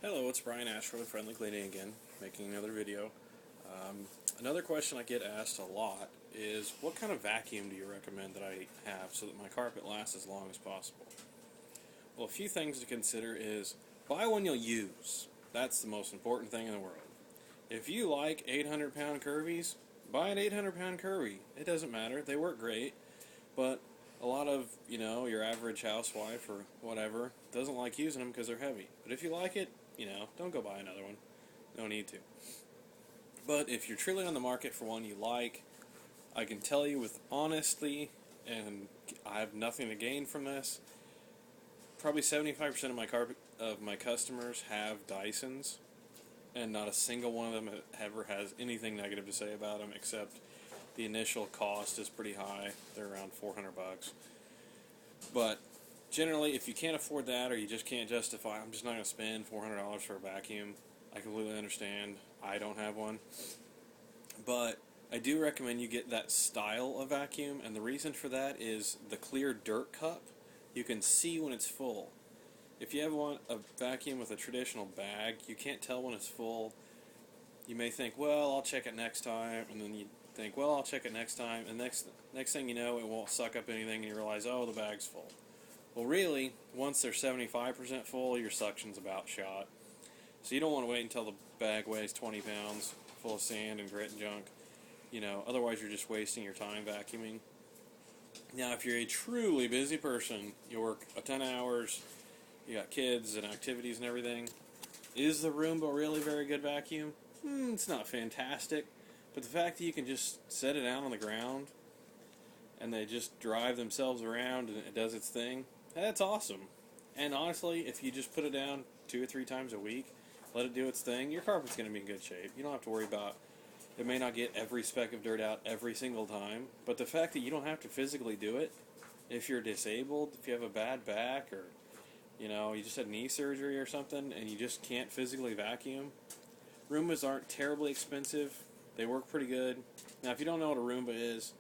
Hello, it's Brian Ashford with Friendly Cleaning again, making another video. Another question I get asked a lot is, what kind of vacuum do you recommend that I have so that my carpet lasts as long as possible? Well, a few things to consider is, buy one you'll use. That's the most important thing in the world. If you like 800-pound Curvies, buy an 800-pound Curvy. It doesn't matter, they work great, but a lot of, your average housewife or whatever doesn't like using them because they're heavy. But if you like it, don't go buy another one. No need to. But if you're truly on the market for one you like, I can tell you with honesty, and I have nothing to gain from this, probably 75% of my customers have Dysons, and not a single one of them ever has anything negative to say about them, except the initial cost is pretty high. They're around $400. But generally, if you can't afford that, or you just can't justify, I'm just not going to spend $400 for a vacuum, I completely understand. I don't have one. But I do recommend you get that style of vacuum, and the reason for that is the clear dirt cup. You can see when it's full. If you have a vacuum with a traditional bag, you can't tell when it's full. You may think, well, I'll check it next time, and then you think, well, I'll check it next time, and next thing you know, it won't suck up anything, and you realize, oh, the bag's full. Well, really, once they're 75% full, your suction's about shot. So you don't want to wait until the bag weighs 20 pounds, full of sand and grit and junk. Otherwise you're just wasting your time vacuuming. Now, if you're a truly busy person, you work a ton of hours, you got kids and activities and everything, is the Roomba really very good vacuum? It's not fantastic, but the fact that you can just set it down on the ground and they just drive themselves around and it does its thing, that's awesome. And honestly, if you just put it down 2 or 3 times a week, let it do its thing, your carpet's going to be in good shape. You don't have to worry about, it may not get every speck of dirt out every single time, but the fact that you don't have to physically do it, if you're disabled, if you have a bad back, or you just had knee surgery or something and you just can't physically vacuum, Roombas aren't terribly expensive. They work pretty good. Now, if you don't know what a Roomba is,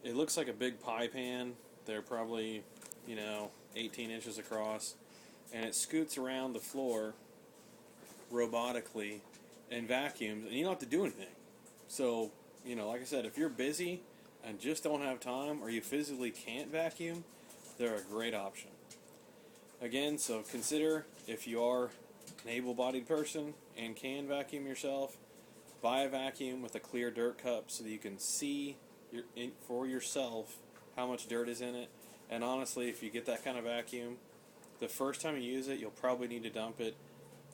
it looks like a big pie pan. They're probably, 18 inches across, and it scoots around the floor robotically and vacuums, and you don't have to do anything. So, like I said, if you're busy and just don't have time, or you physically can't vacuum, they're a great option. Again, so consider, if you are an able-bodied person and can vacuum yourself, buy a vacuum with a clear dirt cup so that you can see for yourself how much dirt is in it. And honestly, if you get that kind of vacuum, the first time you use it, you'll probably need to dump it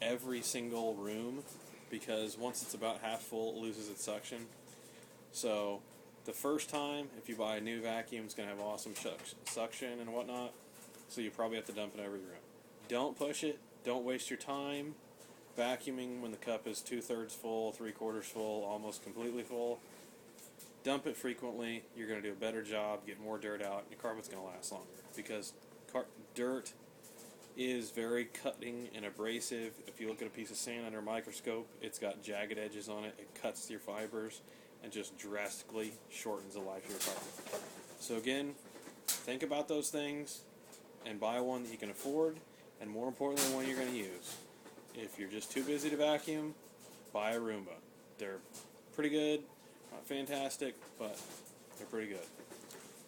every single room, because once it's about half full, it loses its suction. So the first time, if you buy a new vacuum, it's going to have awesome suction and whatnot, so you probably have to dump it every room. Don't push it. Don't waste your time vacuuming when the cup is 2/3 full, 3/4 full, almost completely full. Dump it frequently. You're going to do a better job, get more dirt out, and your carpet's going to last longer, because dirt is very cutting and abrasive. If you look at a piece of sand under a microscope, it's got jagged edges on it. It cuts your fibers and just drastically shortens the life of your carpet. So again, think about those things and buy one that you can afford, and more importantly, one you're going to use. If you're just too busy to vacuum, buy a Roomba. They're pretty good, not fantastic, but they're pretty good.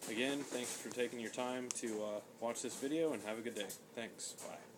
Again, thanks for taking your time to watch this video, and have a good day. Thanks. Bye.